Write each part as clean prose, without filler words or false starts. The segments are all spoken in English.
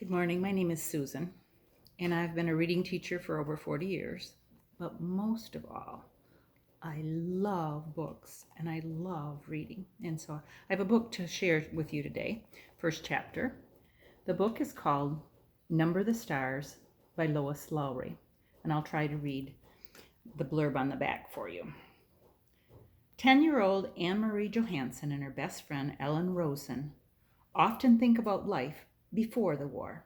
Good morning. My name is Susan, and I've been a reading teacher for over 40 years. But most of all, I love books and I love reading. And so I have a book to share with you today. First chapter. The book is called Number the Stars by Lois Lowry, and I'll try to read the blurb on the back for you. 10-year-old Anne-Marie Johansson and her best friend Ellen Rosen often think about life before the war.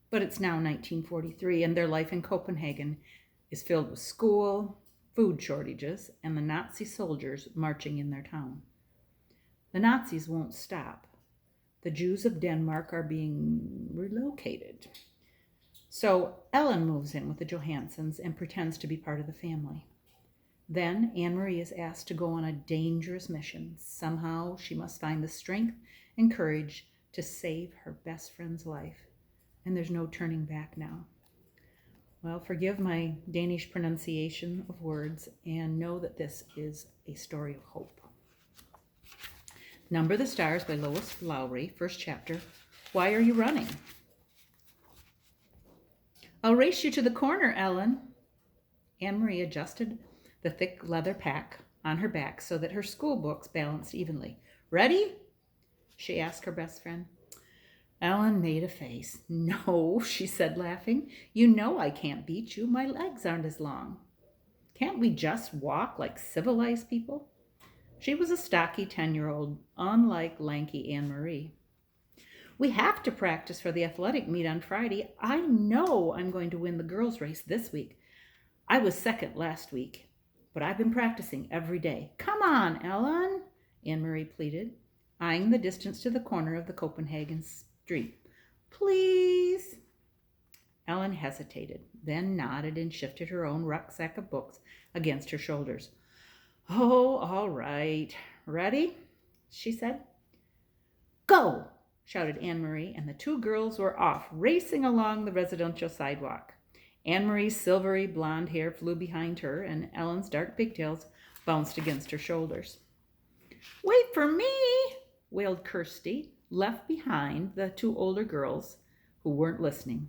But it's now 1943, and their life in Copenhagen is filled with school, food shortages, and the Nazi soldiers marching in their town. The Nazis won't stop. The Jews of Denmark are being relocated. So Ellen moves in with the Johanssons and pretends to be part of the family. Then Anne-Marie is asked to go on a dangerous mission. Somehow she must find the strength and courage to save her best friend's life. And there's no turning back now. Well, forgive my Danish pronunciation of words and know that this is a story of hope. Number the Stars by Lois Lowry, first chapter. Why are you running? I'll race you to the corner, Ellen. Anne-Marie adjusted the thick leather pack on her back so that her school books balanced evenly. Ready? She asked her best friend. Ellen made a face. No, she said, laughing. You know I can't beat you. My legs aren't as long. Can't we just walk like civilized people? She was a stocky 10-year-old, unlike lanky Anne-Marie. We have to practice for the athletic meet on Friday. I know I'm going to win the girls' race this week. I was second last week, but I've been practicing every day. Come on, Ellen, Anne-Marie pleaded, eyeing the distance to the corner of the Copenhagen street. Please. Ellen hesitated, then nodded and shifted her own rucksack of books against her shoulders. Oh, all right. Ready? She said. Go, shouted Anne-Marie, and the two girls were off, racing along the residential sidewalk. Anne-Marie's silvery blonde hair flew behind her, and Ellen's dark pigtails bounced against her shoulders. Wait for me, wailed Kirsty, left behind the two older girls who weren't listening.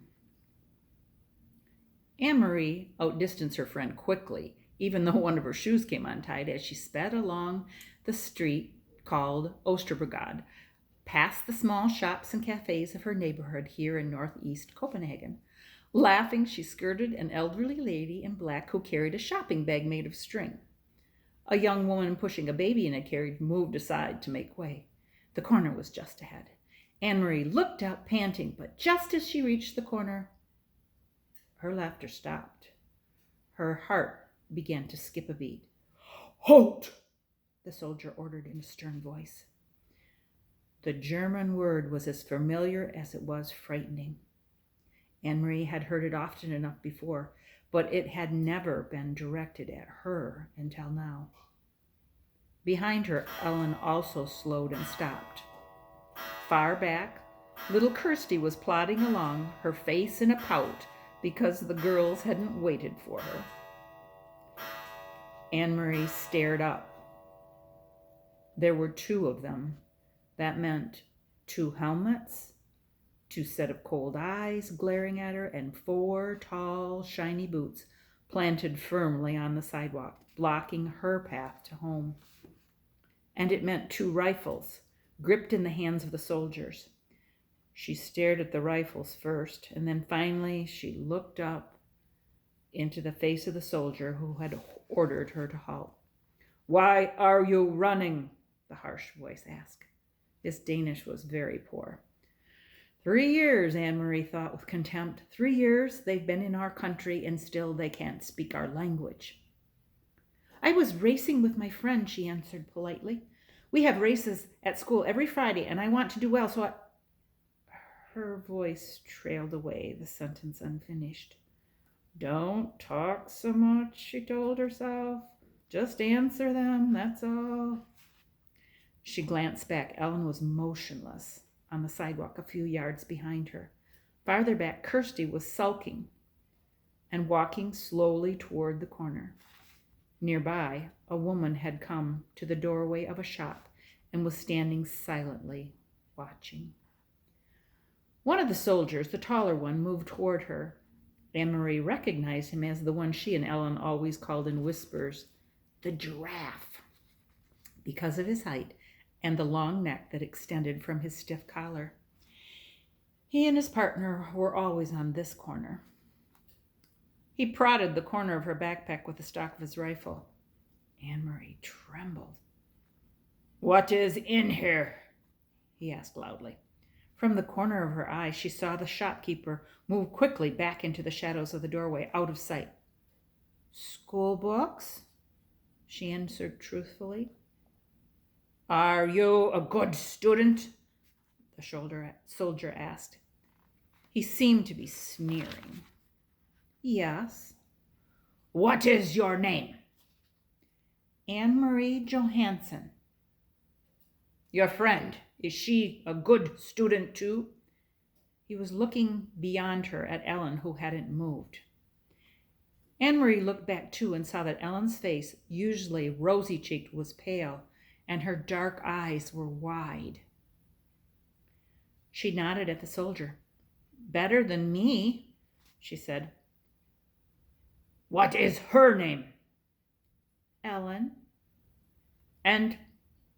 Anne-Marie outdistanced her friend quickly, even though one of her shoes came untied as she sped along the street called Oosterbrogade, past the small shops and cafes of her neighborhood here in northeast Copenhagen. Laughing, she skirted an elderly lady in black who carried a shopping bag made of string. A young woman pushing a baby in a carriage moved aside to make way. The corner was just ahead. Anne-Marie looked up, panting, but just as she reached the corner, her laughter stopped. Her heart began to skip a beat. Halt! The soldier ordered in a stern voice. The German word was as familiar as it was frightening. Anne-Marie had heard it often enough before, but it had never been directed at her until now. Behind her, Ellen also slowed and stopped. Far back, little Kirsty was plodding along, her face in a pout because the girls hadn't waited for her. Anne-Marie stared up. There were two of them. That meant two helmets, two set of cold eyes glaring at her, and four tall, shiny boots planted firmly on the sidewalk, blocking her path to home. And it meant two rifles, gripped in the hands of the soldiers. She stared at the rifles first, and then finally she looked up into the face of the soldier who had ordered her to halt. Why are you running? The harsh voice asked. His Danish was very poor. 3 years, Anne-Marie thought with contempt. 3 years they've been in our country and still they can't speak our language. I was racing with my friend, she answered politely. We have races at school every Friday and I want to do well, so I... Her voice trailed away, the sentence unfinished. Don't talk so much, she told herself. Just answer them, that's all. She glanced back. Ellen was motionless on the sidewalk a few yards behind her. Farther back, Kirsty was sulking and walking slowly toward the corner. Nearby, a woman had come to the doorway of a shop and was standing silently watching. One of the soldiers, the taller one, moved toward her. Anne-Marie recognized him as the one she and Ellen always called in whispers the giraffe, because of his height and the long neck that extended from his stiff collar. He and his partner were always on this corner. He prodded the corner of her backpack with the stock of his rifle. Anne-Marie trembled. "What is in here?" he asked loudly. From the corner of her eye, she saw the shopkeeper move quickly back into the shadows of the doorway, out of sight. "School books?" she answered truthfully. "Are you a good student?" the soldier asked. He seemed to be sneering. "Yes." "What is your name?" "Anne-Marie Johansson." "Your friend, is she a good student too?" He was looking beyond her at Ellen, who hadn't moved. Anne-Marie looked back too and saw that Ellen's face, usually rosy-cheeked, was pale, and her dark eyes were wide. She nodded at the soldier. "Better than me," she said. "What is her name?" "Ellen." "And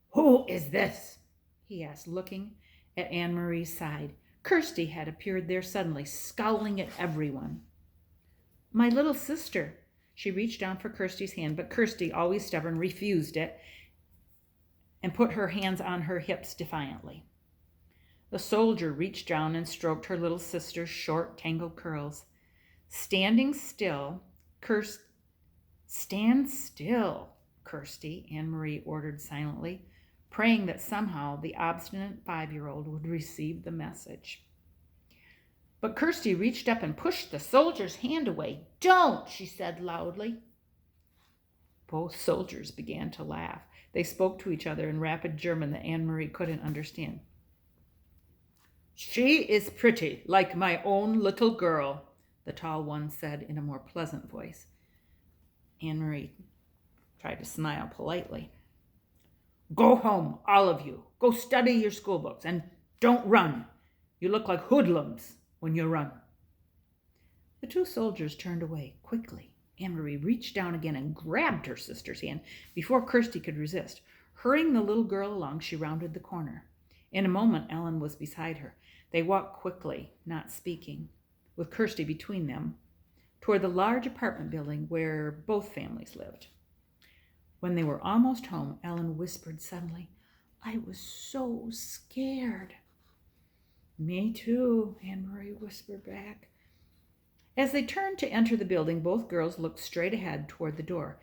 who is this?" he asked, looking at Anne-Marie's side. Kirsty had appeared there suddenly, scowling at everyone. "My little sister." She reached down for Kirsty's hand, but Kirsty, always stubborn, refused it and put her hands on her hips defiantly. The soldier reached down and stroked her little sister's short, tangled curls. "Stand still, Kirsty," Anne-Marie ordered silently, praying that somehow the obstinate 5-year-old would receive the message. But Kirsty reached up and pushed the soldier's hand away. "Don't," she said loudly. Both soldiers began to laugh. They spoke to each other in rapid German that Anne-Marie couldn't understand. "She is pretty, like my own little girl," the tall one said in a more pleasant voice. Anne-Marie tried to smile politely. "Go home, all of you. Go study your school books, and don't run. You look like hoodlums when you run." The two soldiers turned away quickly. Anne-Marie reached down again and grabbed her sister's hand before Kirsty could resist. Hurrying the little girl along, she rounded the corner. In a moment, Ellen was beside her. They walked quickly, not speaking, with Kirsty between them, toward the large apartment building where both families lived. When they were almost home, Ellen whispered suddenly, "I was so scared." "Me too," Anne-Marie whispered back. As they turned to enter the building, both girls looked straight ahead toward the door.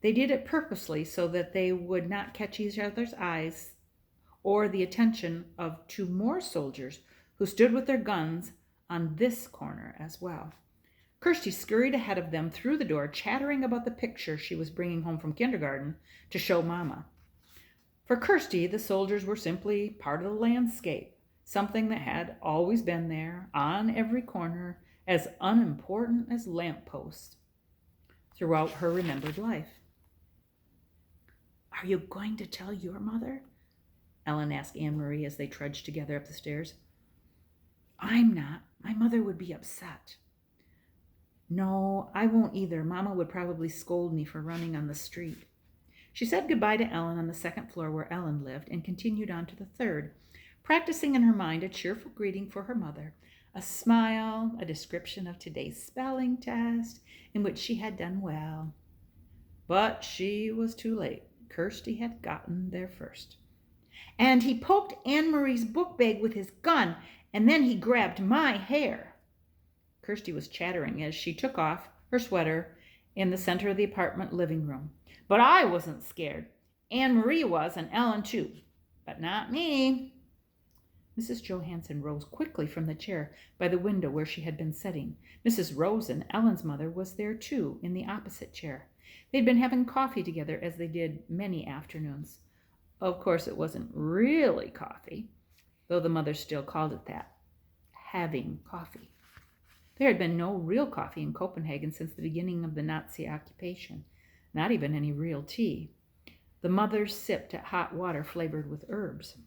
They did it purposely so that they would not catch each other's eyes or the attention of two more soldiers who stood with their guns on this corner as well. Kirsty scurried ahead of them through the door, chattering about the picture she was bringing home from kindergarten to show Mama. For Kirsty, the soldiers were simply part of the landscape, something that had always been there, on every corner, as unimportant as lampposts throughout her remembered life. "Are you going to tell your mother?" Ellen asked Anne-Marie as they trudged together up the stairs. "I'm not. My mother would be upset." "No, I won't either. Mama would probably scold me for running on the street." She said goodbye to Ellen on the second floor where Ellen lived and continued on to the third, practicing in her mind a cheerful greeting for her mother, a smile, a description of today's spelling test in which she had done well. But she was too late. Kirsty had gotten there first. "And he poked Anne-Marie's book bag with his gun, and then he grabbed my hair." Kirsty was chattering as she took off her sweater in the center of the apartment living room. "But I wasn't scared. Anne-Marie was, and Ellen too. But not me." Mrs. Johansson rose quickly from the chair by the window where she had been sitting. Mrs. Rosen, Ellen's mother, was there too, in the opposite chair. They'd been having coffee together, as they did many afternoons. Of course, it wasn't really coffee, though the mother still called it that, having coffee. There had been no real coffee in Copenhagen since the beginning of the Nazi occupation, not even any real tea. The mothers sipped at hot water flavored with herbs.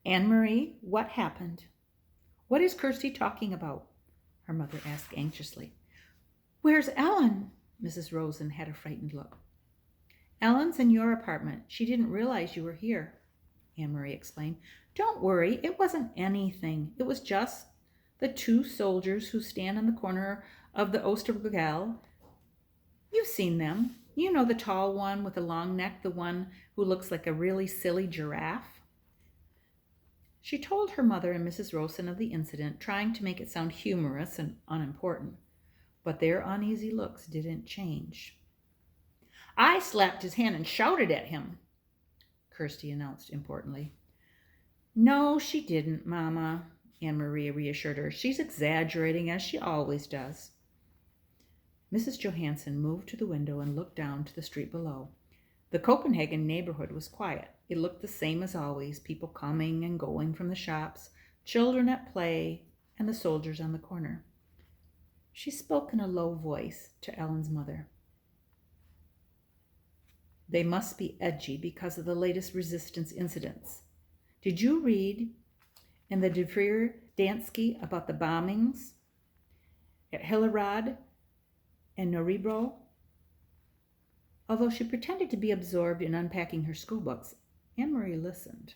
Anne-Marie, what happened? What is Kirsty talking about? Her mother asked anxiously. Where's Ellen? Mrs. Rosen had a frightened look. Ellen's in your apartment. She didn't realize you were here, Anne-Marie explained. Don't worry, it wasn't anything. It was just the two soldiers who stand on the corner of the Osterbrücke. You've seen them. You know the tall one with the long neck, the one who looks like a really silly giraffe. She told her mother and Mrs. Rosen of the incident, trying to make it sound humorous and unimportant. But their uneasy looks didn't change. I slapped his hand and shouted at him, Kirsty announced importantly. No, she didn't, Mama, Anne-Marie reassured her. She's exaggerating, as she always does. Mrs. Johansson moved to the window and looked down to the street below. The Copenhagen neighborhood was quiet. It looked the same as always, people coming and going from the shops, children at play, and the soldiers on the corner. She spoke in a low voice to Ellen's mother. They must be edgy because of the latest resistance incidents. Did you read in the WWII Denmark about the bombings at Hillerød and Nørrebro? Although she pretended to be absorbed in unpacking her schoolbooks, Anne-Marie listened,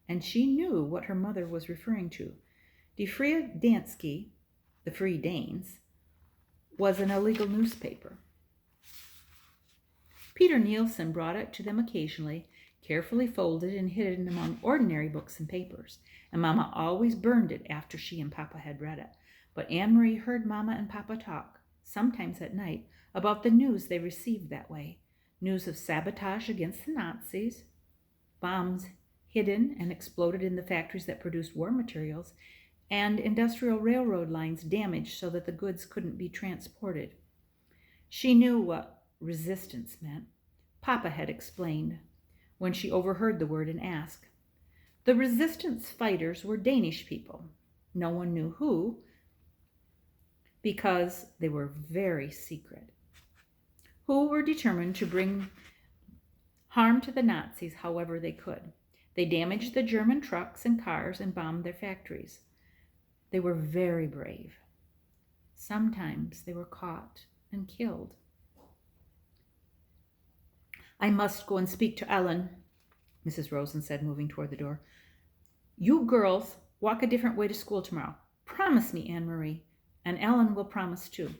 and she knew what her mother was referring to. WWII Denmark, the Free Danes, was an illegal newspaper. Peter Nielsen brought it to them occasionally, carefully folded and hidden among ordinary books and papers, and Mama always burned it after she and Papa had read it. But Anne-Marie heard Mama and Papa talk, sometimes at night, about the news they received that way. News of sabotage against the Nazis, bombs hidden and exploded in the factories that produced war materials, and industrial railroad lines damaged so that the goods couldn't be transported. She knew what resistance meant. Papa had explained when she overheard the word and asked. The resistance fighters were Danish people. No one knew who, because they were very secret, who were determined to bring harm to the Nazis however they could. They damaged the German trucks and cars and bombed their factories. They were very brave. Sometimes they were caught and killed. I must go and speak to Ellen, Mrs. Rosen said, moving toward the door. You girls walk a different way to school tomorrow. Promise me, Anne-Marie, and Ellen will promise too.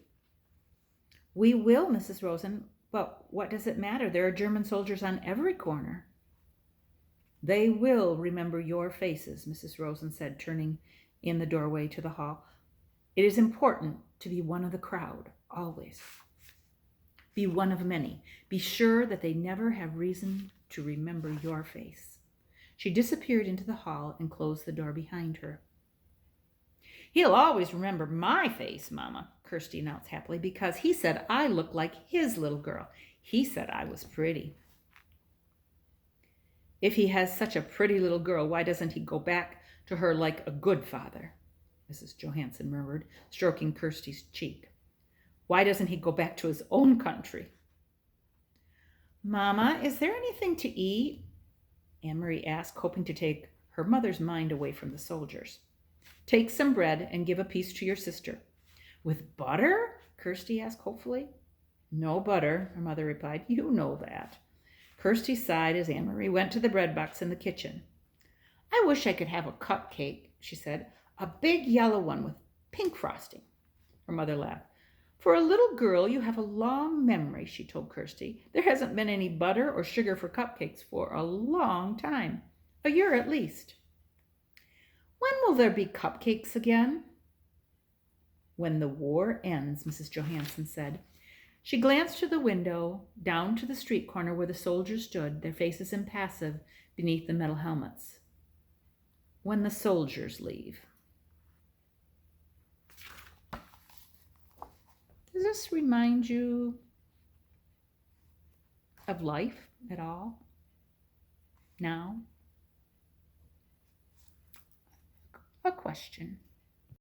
We will, Mrs. Rosen, but what does it matter? There are German soldiers on every corner. They will remember your faces, Mrs. Rosen said, turning in the doorway to the hall. It is important to be one of the crowd, always. Be one of many. Be sure that they never have reason to remember your face. She disappeared into the hall and closed the door behind her. He'll always remember my face, Mama, Kirsty announced happily, because he said I looked like his little girl. He said I was pretty. If he has such a pretty little girl, why doesn't he go back to her like a good father? Mrs. Johansson murmured, stroking Kirsty's cheek. Why doesn't he go back to his own country? Mama, is there anything to eat? Anne-Marie asked, hoping to take her mother's mind away from the soldiers. Take some bread and give a piece to your sister. With butter? Kirsty asked hopefully. No butter, her mother replied. You know that. Kirsty sighed as Anne-Marie went to the bread box in the kitchen. I wish I could have a cupcake, she said. A big yellow one with pink frosting. Her mother laughed. For a little girl, you have a long memory, she told Kirsty. There hasn't been any butter or sugar for cupcakes for a long time. A year at least. When will there be cupcakes again? When the war ends, Mrs. Johansson said. She glanced to the window, down to the street corner where the soldiers stood, their faces impassive beneath the metal helmets. When the soldiers leave. Does this remind you of life at all? Now? A question.